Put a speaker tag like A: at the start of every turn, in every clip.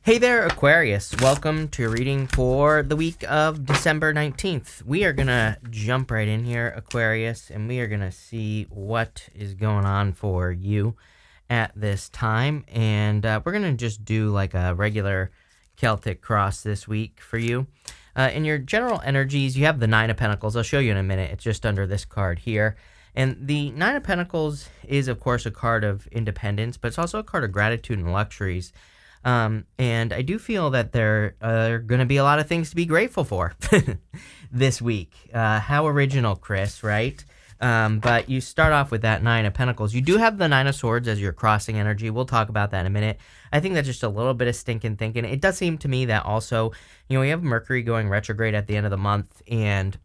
A: Hey there, Aquarius. Welcome to your reading for the week of December 19th. We are going to jump right in here, Aquarius, and we are going to see what is going on for you at this time. And we're going to just do like a regular Celtic cross this week for you. In your general energies, you have the Nine of Pentacles. I'll show you in a minute. It's just under this card here. And the Nine of Pentacles is, of course, a card of independence, but it's also a card of gratitude and luxuries. And I do feel that there are going to be a lot of things to be grateful for this week. How original, Chris, right? But you start off with that Nine of Pentacles. You do have the Nine of Swords as your crossing energy. We'll talk about that in a minute. I think that's just a little bit of stinking thinking. It does seem to me that also, we have Mercury going retrograde at the end of the month, and,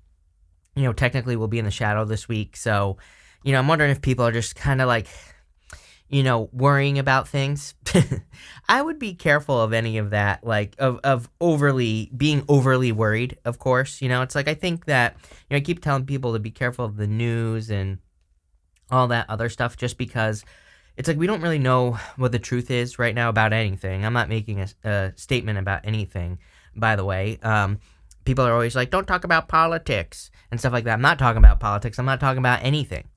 A: technically we'll be in the shadow this week. So, I'm wondering if people are just kind of like, worrying about things. I would be careful of any of that, like of being overly worried, of course. It's like, I think that, I keep telling people to be careful of the news and all that other stuff, just because it's like we don't really know what the truth is right now about anything. I'm not making a statement about anything, by the way. People are always like, don't talk about politics and stuff like that. I'm not talking about politics. I'm not talking about anything.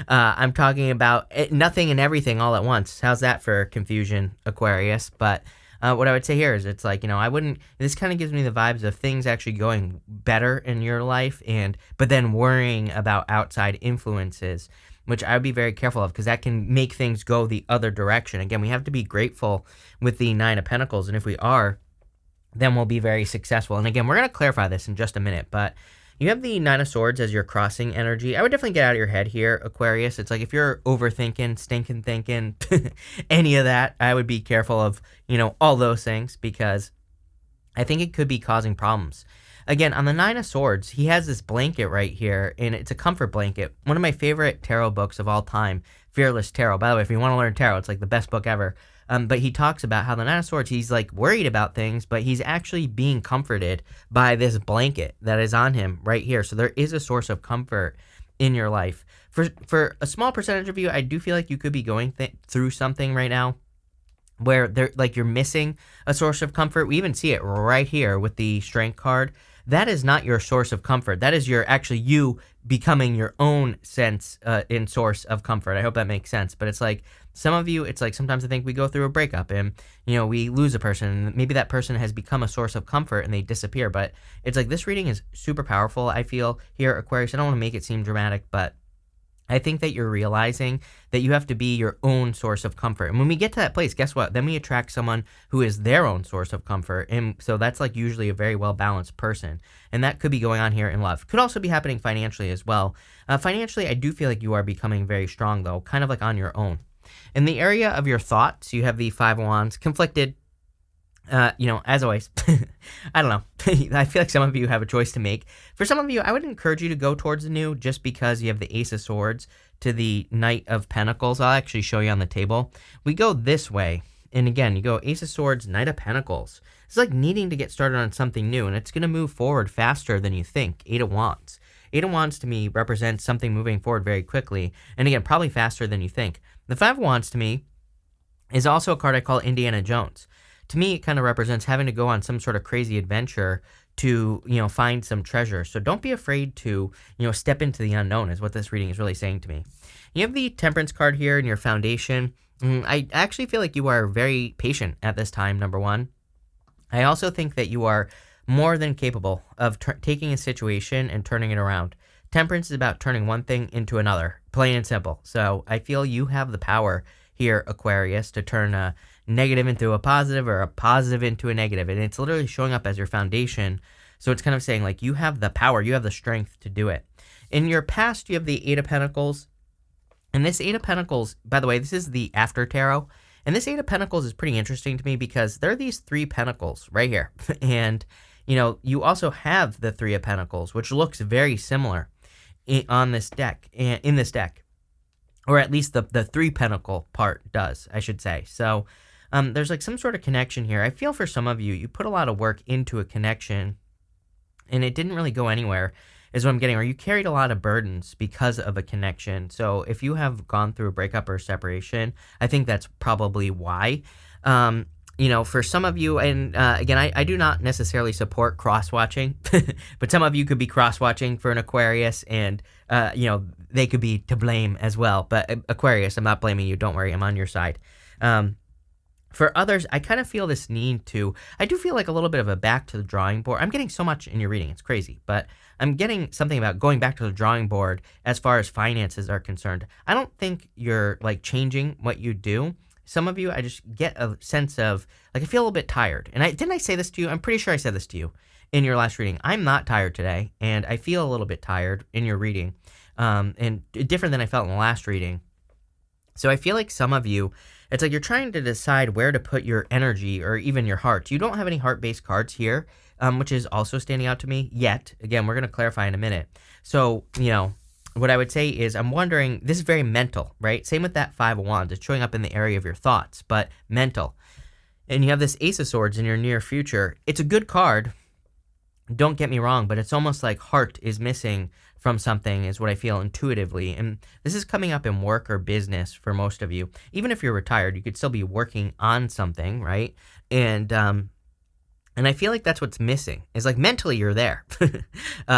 A: I'm talking about nothing and everything all at once. How's that for confusion, Aquarius? But what I would say here is it's like, this kind of gives me the vibes of things actually going better in your life, but then worrying about outside influences, which I would be very careful of, because that can make things go the other direction. Again, we have to be grateful with the Nine of Pentacles, and if we are, then we'll be very successful. And again, we're going to clarify this in just a minute, but you have the Nine of Swords as your crossing energy. I would definitely get out of your head here, Aquarius. It's like if you're overthinking, stinking thinking, any of that, I would be careful of, all those things, because I think it could be causing problems. Again, on the Nine of Swords, he has this blanket right here, and it's a comfort blanket. One of my favorite tarot books of all time, Fearless Tarot. By the way, if you want to learn tarot, it's like the best book ever. But he talks about how the Nine of Swords, he's like worried about things, but he's actually being comforted by this blanket that is on him right here. So there is a source of comfort in your life. For a small percentage of you, I do feel like you could be going through something right now where you're missing a source of comfort. We even see it right here with the Strength card. That is not your source of comfort. That is you becoming your own sense in source of comfort. I hope that makes sense. But it's like, some of you, it's like sometimes I think we go through a breakup and, we lose a person, and maybe that person has become a source of comfort and they disappear. But it's like, this reading is super powerful, I feel, here, Aquarius. I don't want to make it seem dramatic, but I think that you're realizing that you have to be your own source of comfort. And when we get to that place, guess what? Then we attract someone who is their own source of comfort. And so that's like usually a very well-balanced person. And that could be going on here in love. Could also be happening financially as well. Financially, I do feel like you are becoming very strong, though, kind of like on your own. In the area of your thoughts, you have the Five of Wands, conflicted. As always, I don't know. I feel like some of you have a choice to make. For some of you, I would encourage you to go towards the new, just because you have the Ace of Swords to the Knight of Pentacles. I'll actually show you on the table. We go this way. And again, you go Ace of Swords, Knight of Pentacles. It's like needing to get started on something new, and it's going to move forward faster than you think. Eight of Wands. Eight of Wands to me represents something moving forward very quickly. And again, probably faster than you think. The Five of Wands to me is also a card I call Indiana Jones. To me, it kind of represents having to go on some sort of crazy adventure to, find some treasure. So don't be afraid to, step into the unknown, is what this reading is really saying to me. You have the Temperance card here in your foundation. I actually feel like you are very patient at this time, number one. I also think that you are more than capable of taking a situation and turning it around. Temperance is about turning one thing into another, plain and simple. So I feel you have the power here, Aquarius, to turn a negative into a positive or a positive into a negative. And it's literally showing up as your foundation. So it's kind of saying, like, you have the power, you have the strength to do it. In your past, you have the Eight of Pentacles. And this Eight of Pentacles, by the way, this is the after tarot. And this Eight of Pentacles is pretty interesting to me because there are these three pentacles right here. And, you also have the Three of Pentacles, which looks very similar in this deck. Or at least the three pentacle part does, I should say. So there's like some sort of connection here. I feel for some of you, you put a lot of work into a connection and it didn't really go anywhere, is what I'm getting. Or you carried a lot of burdens because of a connection. So if you have gone through a breakup or a separation, I think that's probably why. for some of you, and again, I do not necessarily support cross-watching, but some of you could be cross-watching for an Aquarius, and, they could be to blame as well. But Aquarius, I'm not blaming you. Don't worry. I'm on your side. For others, I kind of feel this need I do feel like a little bit of a back to the drawing board. I'm getting so much in your reading. It's crazy, but I'm getting something about going back to the drawing board as far as finances are concerned. I don't think you're like changing what you do. Some of you, I just get a sense of, like, I feel a little bit tired. And didn't I say this to you? I'm pretty sure I said this to you in your last reading. I'm not tired today, and I feel a little bit tired in your reading, and different than I felt in the last reading. So I feel like some of you, it's like you're trying to decide where to put your energy or even your heart. You don't have any heart-based cards here, which is also standing out to me yet. Again, we're going to clarify in a minute. So, what I would say is I'm wondering, this is very mental, right? Same with that Five of Wands. It's showing up in the area of your thoughts, but mental. And you have this Ace of Swords in your near future. It's a good card. Don't get me wrong, but it's almost like heart is missing from something is what I feel intuitively. And this is coming up in work or business for most of you. Even if you're retired, you could still be working on something, right? And I feel like that's what's missing. Is like mentally you're there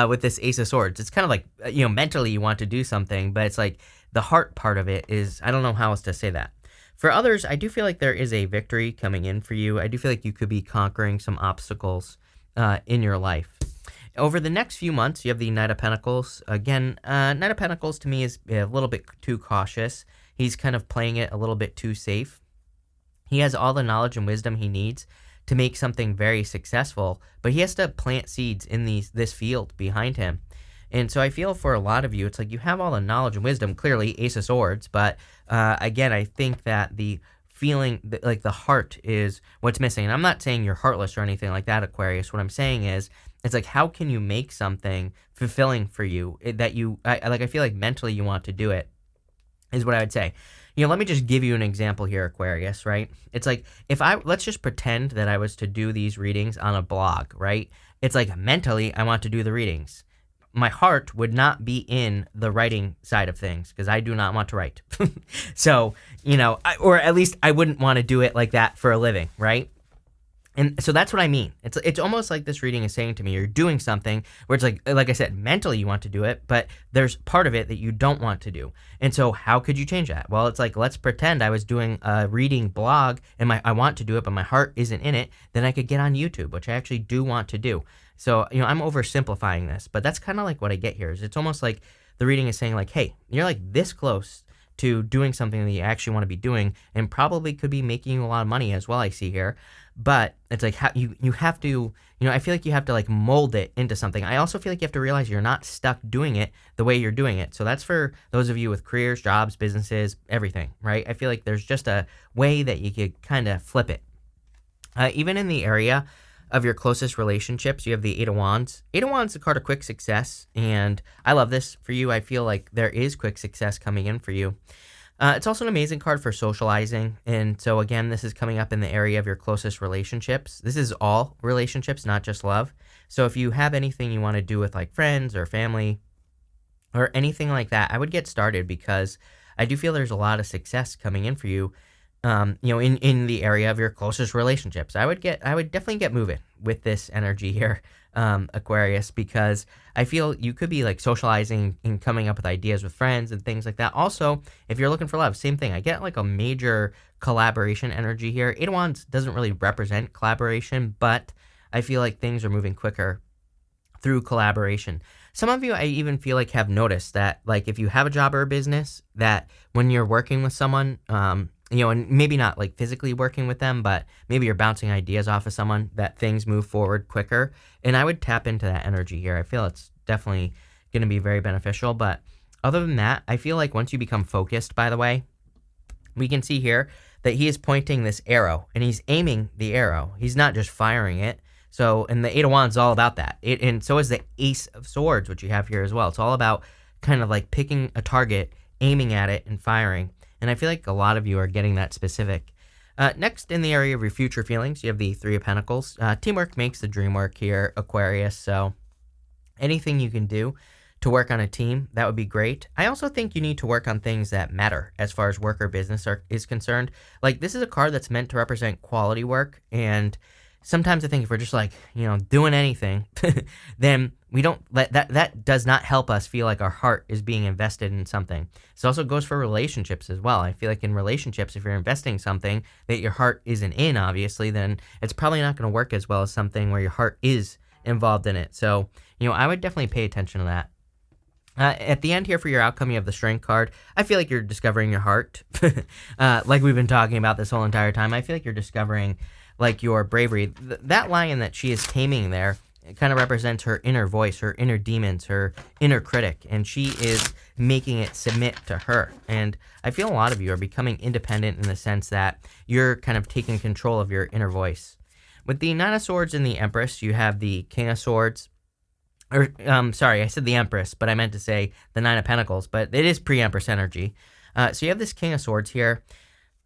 A: with this Ace of Swords. It's kind of like, mentally you want to do something, but it's like the heart part of it is, I don't know how else to say that. For others, I do feel like there is a victory coming in for you. I do feel like you could be conquering some obstacles in your life. Over the next few months, you have the Knight of Pentacles. Again, Knight of Pentacles to me is a little bit too cautious. He's kind of playing it a little bit too safe. He has all the knowledge and wisdom he needs to make something very successful, but he has to plant seeds in this field behind him. And so I feel for a lot of you, it's like you have all the knowledge and wisdom, clearly Ace of Swords, but again, I think that the feeling, like the heart is what's missing. And I'm not saying you're heartless or anything like that, Aquarius. What I'm saying is, it's like, how can you make something fulfilling for you that I feel like mentally you want to do it, is what I would say. Let me just give you an example here, Aquarius, right? It's like, let's just pretend that I was to do these readings on a blog, right? It's like mentally I want to do the readings. My heart would not be in the writing side of things because I do not want to write. So, or at least I wouldn't want to do it like that for a living, right? And so that's what I mean. It's almost like this reading is saying to me, you're doing something where it's like I said, mentally you want to do it, but there's part of it that you don't want to do. And so how could you change that? Well, it's like, let's pretend I was doing a reading blog and I want to do it, but my heart isn't in it. Then I could get on YouTube, which I actually do want to do. So, I'm oversimplifying this, but that's kind of like what I get here. Is it's almost like the reading is saying like, hey, you're like this close to doing something that you actually want to be doing and probably could be making you a lot of money as well, I see here. But it's like how you have to, I feel like you have to like mold it into something. I also feel like you have to realize you're not stuck doing it the way you're doing it. So that's for those of you with careers, jobs, businesses, everything, right? I feel like there's just a way that you could kind of flip it. Even in the area of your closest relationships, you have the Eight of Wands. Eight of Wands is a card of quick success, and I love this for you. I feel like there is quick success coming in for you. It's also an amazing card for socializing, and so again, this is coming up in the area of your closest relationships. This is all relationships, not just love. So if you have anything you want to do with like friends or family or anything like that, I would get started because I do feel there's a lot of success coming in for you. In the area of your closest relationships, I would definitely get moving with this energy here, Aquarius, because I feel you could be like socializing and coming up with ideas with friends and things like that. Also, if you're looking for love, same thing. I get like a major collaboration energy here. Eight of Wands doesn't really represent collaboration, but I feel like things are moving quicker through collaboration. Some of you, I even feel like have noticed that, like, if you have a job or a business, that when you're working with someone, and maybe not like physically working with them, but maybe you're bouncing ideas off of someone, that things move forward quicker. And I would tap into that energy here. I feel it's definitely going to be very beneficial. But other than that, I feel like once you become focused, by the way, we can see here that he is pointing this arrow and he's aiming the arrow. He's not just firing it. So, and the Eight of Wands is all about that. And so is the Ace of Swords, which you have here as well. It's all about kind of like picking a target, aiming at it, and firing. And I feel like a lot of you are getting that specific. Next, in the area of your future feelings, you have the Three of Pentacles. Teamwork makes the dream work here, Aquarius. So anything you can do to work on a team, that would be great. I also think you need to work on things that matter as far as work or business is concerned. Like, this is a card that's meant to represent quality work, and sometimes I think if we're just like, doing anything, then we don't that does not help us feel like our heart is being invested in something. This also goes for relationships as well. I feel like in relationships, if you're investing something that your heart isn't in, obviously, then it's probably not going to work as well as something where your heart is involved in it. So, I would definitely pay attention to that. At the end here for your outcome, you have the Strength card. I feel like you're discovering your heart. Like we've been talking about this whole entire time. I feel like you're discovering like your bravery. That lion that she is taming there, it kind of represents her inner voice, her inner demons, her inner critic, and she is making it submit to her. And I feel a lot of you are becoming independent in the sense that you're kind of taking control of your inner voice. With the Nine of Swords and the Empress, you have the King of Swords. Sorry, I said the Empress, but I meant to say the Nine of Pentacles, but it is pre-Empress energy. So you have this King of Swords here.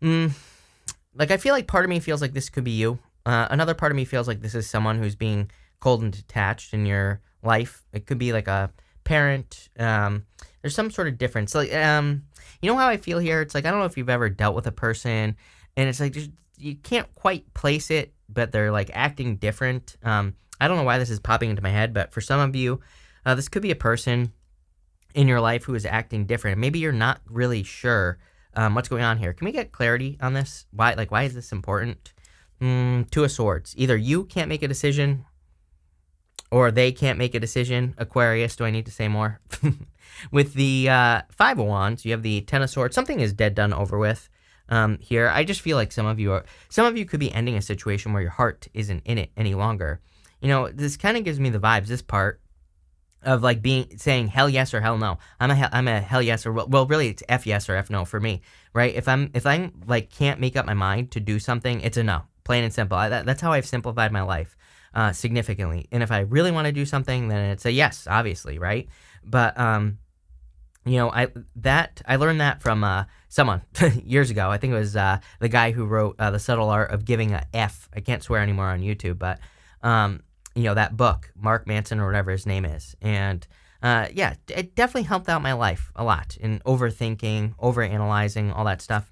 A: Like, I feel like part of me feels like this could be you. Another part of me feels like this is someone who's being cold and detached in your life. It could be like a parent. There's some sort of difference. Like, you know how I feel here? It's like, I don't know if you've ever dealt with a person, and it's like you can't quite place it, but they're like acting different. I don't know why this is popping into my head, but for some of you, this could be a person in your life who is acting different. Maybe you're not really sure what's going on here. Can we get clarity on this? Why is this important? Two of Swords. Either you can't make a decision or they can't make a decision. Aquarius, do I need to say more? With the Five of Wands, you have the Ten of Swords. Something is dead, done, over with. Here, I just feel like some of you could be ending a situation where your heart isn't in it any longer. This kind of gives me the vibes, this part of like saying hell yes or hell no. I'm a hell yes, or well, really it's F yes or F no for me, right? If I'm like can't make up my mind to do something, it's a no, plain and simple. That's how I've simplified my life significantly. And if I really want to do something, then it's a yes, obviously, right? But I learned that from someone years ago. I think it was the guy who wrote The Subtle Art of Giving a F. I can't swear anymore on YouTube, but that book, Mark Manson or whatever his name is. And it definitely helped out my life a lot in overthinking, overanalyzing, all that stuff.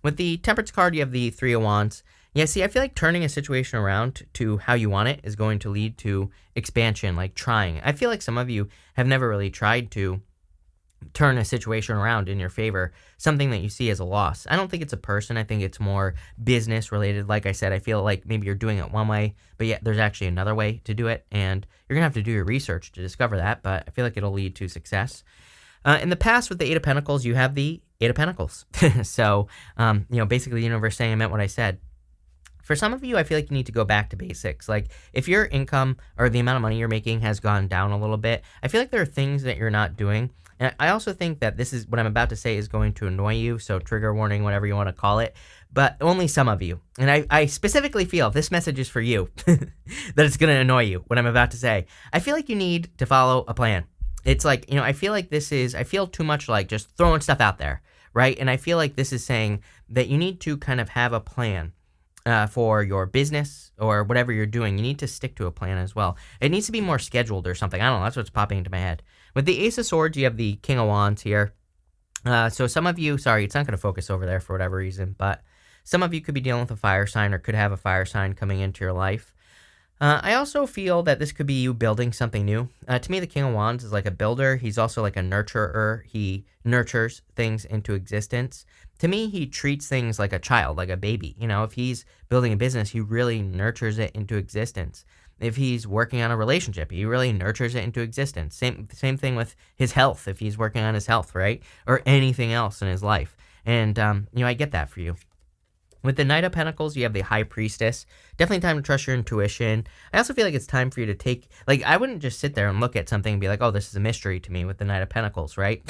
A: With the Temperance card, you have the Three of Wands. Yeah, see, I feel like turning a situation around to how you want it is going to lead to expansion, like trying. I feel like some of you have never really tried to turn a situation around in your favor, something that you see as a loss. I don't think it's a person. I think it's more business related. Like I said, I feel like maybe you're doing it one way, but yet there's actually another way to do it, and you're going to have to do your research to discover that, but I feel like it'll lead to success. In the past, with the Eight of Pentacles, you have the Eight of Pentacles. So, basically the universe saying I meant what I said. For some of you, I feel like you need to go back to basics. Like, if your income or the amount of money you're making has gone down a little bit, I feel like there are things that you're not doing. And I also think that this is what I'm about to say is going to annoy you, so trigger warning, whatever you want to call it, but only some of you. And I specifically feel, if this message is for you, that it's going to annoy you, what I'm about to say. I feel like you need to follow a plan. It's like, I feel like I feel too much like just throwing stuff out there, right? And I feel like this is saying that you need to kind of have a plan for your business or whatever you're doing. You need to stick to a plan as well. It needs to be more scheduled or something. I don't know. That's what's popping into my head. With the Ace of Swords, you have the King of Wands here. So some of you, sorry, it's not going to focus over there for whatever reason, but some of you could be dealing with a fire sign or could have a fire sign coming into your life. I also feel that this could be you building something new. To me, the King of Wands is like a builder. He's also like a nurturer. He nurtures things into existence. To me, he treats things like a child, like a baby. If he's building a business, he really nurtures it into existence. If he's working on a relationship, he really nurtures it into existence. Same thing with his health, if he's working on his health, right? Or anything else in his life. And, I get that for you. With the Knight of Pentacles, you have the High Priestess. Definitely time to trust your intuition. I also feel like it's time for you to take, I wouldn't just sit there and look at something and be like, oh, this is a mystery to me with the Knight of Pentacles, right?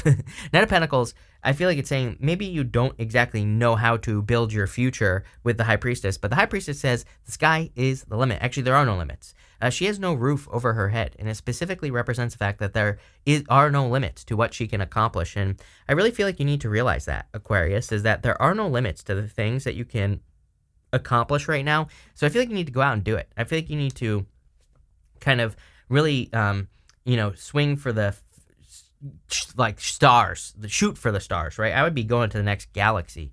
A: Knight of Pentacles, I feel like it's saying maybe you don't exactly know how to build your future with the High Priestess, but the High Priestess says the sky is the limit. Actually, there are no limits. She has no roof over her head, and it specifically represents the fact that there are no limits to what she can accomplish. And I really feel like you need to realize that, Aquarius, is that there are no limits to the things that you can accomplish right now. So I feel like you need to go out and do it. I feel like you need to kind of really, swing for the like stars, the shoot for the stars, right? I would be going to the next galaxy.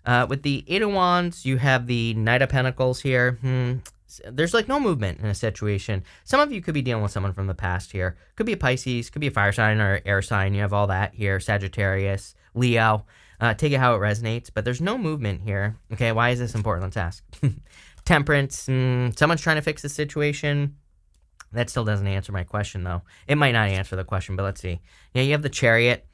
A: With the Eight of Wands, you have the Knight of Pentacles here. There's like no movement in a situation. Some of you could be dealing with someone from the past here. Could be a Pisces, could be a fire sign or air sign. You have all that here. Sagittarius, Leo. Take it how it resonates, but there's no movement here. Okay, why is this important? Let's ask. Temperance, someone's trying to fix the situation. That still doesn't answer my question, though. It might not answer the question, but let's see. Yeah, you have the Chariot.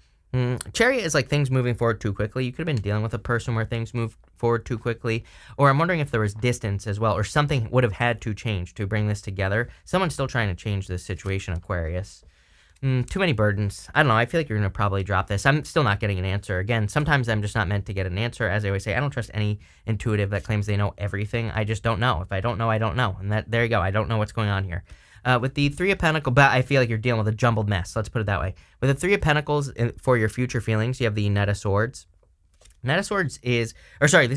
A: Chariot is like things moving forward too quickly. You could have been dealing with a person where things move forward too quickly. Or I'm wondering if there was distance as well, or something would have had to change to bring this together. Someone's still trying to change this situation, Aquarius. Too many burdens. I don't know. I feel like you're going to probably drop this. I'm still not getting an answer. Again, sometimes I'm just not meant to get an answer. As I always say, I don't trust any intuitive that claims they know everything. I just don't know. If I don't know, I don't know. And there you go. I don't know what's going on here. With the Three of Pentacles, but I feel like you're dealing with a jumbled mess. Let's put it that way. With the Three of Pentacles for your future feelings, you have the Knight of Swords. Knight of Swords this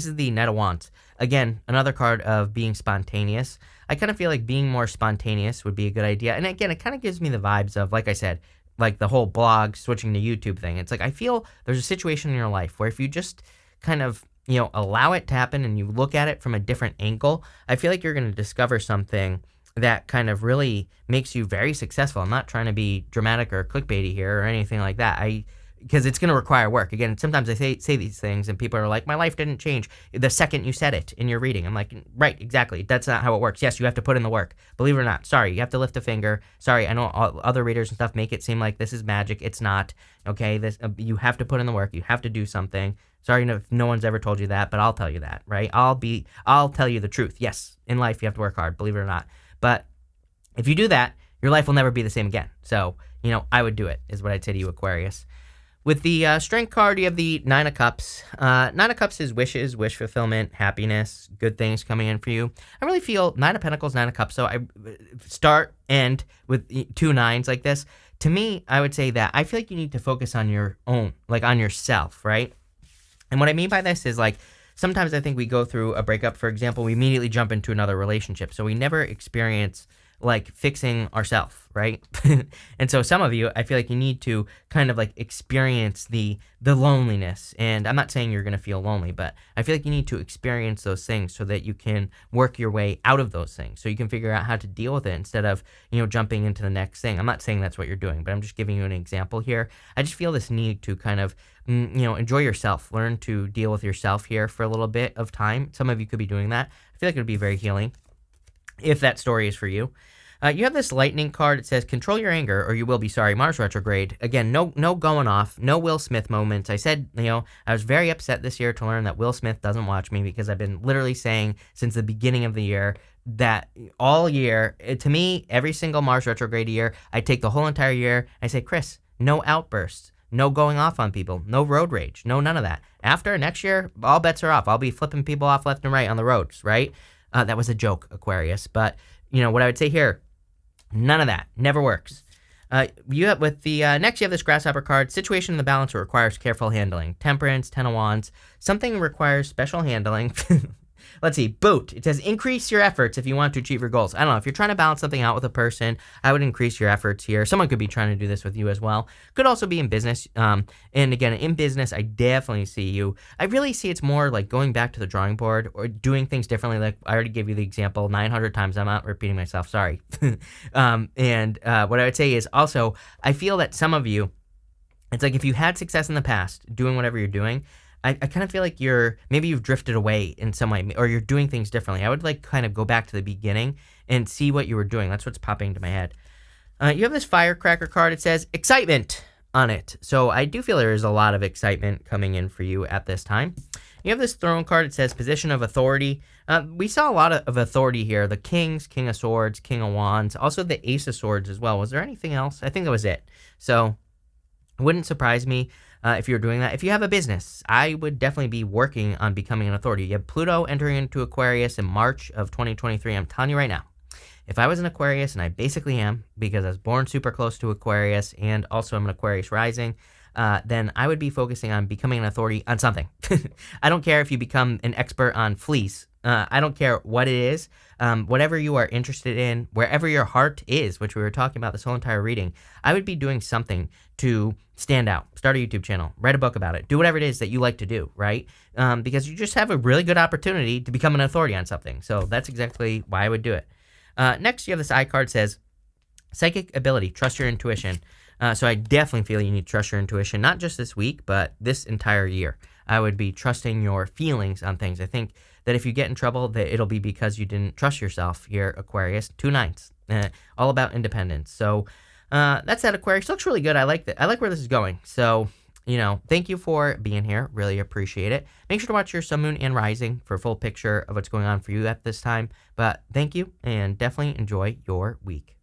A: is the Knight of Wands. Again, another card of being spontaneous. I kind of feel like being more spontaneous would be a good idea. And again, it kind of gives me the vibes of, like I said, like the whole blog switching to YouTube thing. It's like I feel there's a situation in your life where if you just kind of, allow it to happen and you look at it from a different angle, I feel like you're going to discover something that kind of really makes you very successful. I'm not trying to be dramatic or clickbaity here or anything like that. Because it's going to require work. Again, sometimes I say these things and people are like, my life didn't change the second you said it in your reading. I'm like, right, exactly. That's not how it works. Yes, you have to put in the work. Believe it or not. Sorry, you have to lift a finger. Sorry, I know other readers and stuff make it seem like this is magic. It's not. Okay, you have to put in the work. You have to do something. Sorry if no one's ever told you that, but I'll tell you that, right? I'll tell you the truth. Yes, in life you have to work hard, believe it or not. But if you do that, your life will never be the same again. So, I would do it, is what I'd say to you, Aquarius. With the Strength card, you have the Nine of Cups. Nine of Cups is wishes, wish fulfillment, happiness, good things coming in for you. I really feel Nine of Pentacles, Nine of Cups. So I end with two nines like this. To me, I would say that I feel like you need to focus on your own, like on yourself, right? And what I mean by this is like, sometimes I think we go through a breakup, for example, we immediately jump into another relationship. So we never experience like fixing ourselves, right? And so some of you, I feel like you need to kind of like experience the loneliness. And I'm not saying you're going to feel lonely, but I feel like you need to experience those things so that you can work your way out of those things. So you can figure out how to deal with it instead of, jumping into the next thing. I'm not saying that's what you're doing, but I'm just giving you an example here. I just feel this need to kind of, enjoy yourself, learn to deal with yourself here for a little bit of time. Some of you could be doing that. I feel like it would be very healing if that story is for you. You have this lightning card. It says, control your anger or you will be sorry. Mars retrograde. Again, no going off. No Will Smith moments. I said, I was very upset this year to learn that Will Smith doesn't watch me because I've been literally saying since the beginning of the year that all year, to me, every single Mars retrograde year, I take the whole entire year. I say, Chris, no outbursts. No going off on people. No road rage. No none of that. After next year, all bets are off. I'll be flipping people off left and right on the roads, right? That was a joke, Aquarius. But, what I would say here, none of that. Never works. You have with the next, you have this grasshopper card. Situation in the balance requires careful handling. Temperance, Ten of Wands. Something requires special handling. Let's see, boot. It says increase your efforts if you want to achieve your goals. I don't know, if you're trying to balance something out with a person, I would increase your efforts here. Someone could be trying to do this with you as well. Could also be in business. And again, in business, I definitely see you. I really see it's more like going back to the drawing board or doing things differently. Like I already gave you the example 900 times. I'm not repeating myself, sorry. What I would say is also, I feel that some of you, it's like if you had success in the past doing whatever you're doing, I kind of feel like maybe you've drifted away in some way, or you're doing things differently. I would like kind of go back to the beginning and see what you were doing. That's what's popping into my head. You have this firecracker card. It says excitement on it. So I do feel there is a lot of excitement coming in for you at this time. You have this throne card. It says position of authority. We saw a lot of authority here. The kings, King of Swords, King of Wands, also the Ace of Swords as well. Was there anything else? I think that was it. So it wouldn't surprise me if you're doing that. If you have a business, I would definitely be working on becoming an authority. You have Pluto entering into Aquarius in March of 2023. I'm telling you right now, if I was an Aquarius, and I basically am because I was born super close to Aquarius and also I'm an Aquarius rising, then I would be focusing on becoming an authority on something. I don't care if you become an expert on fleas. I don't care what it is. Whatever you are interested in, wherever your heart is, which we were talking about this whole entire reading, I would be doing something to stand out. Start a YouTube channel, write a book about it, do whatever it is that you like to do, right? Because you just have a really good opportunity to become an authority on something. So that's exactly why I would do it. Next, you have this eye card says, psychic ability, trust your intuition. So I definitely feel you need to trust your intuition, not just this week, but this entire year. I would be trusting your feelings on things. I think that if you get in trouble, that it'll be because you didn't trust yourself here, Aquarius. 2 9s, all about independence. So that's that, Aquarius. Looks really good. I like that. I like where this is going. So, thank you for being here. Really appreciate it. Make sure to watch your Sun, Moon, and Rising for a full picture of what's going on for you at this time. But thank you, and definitely enjoy your week.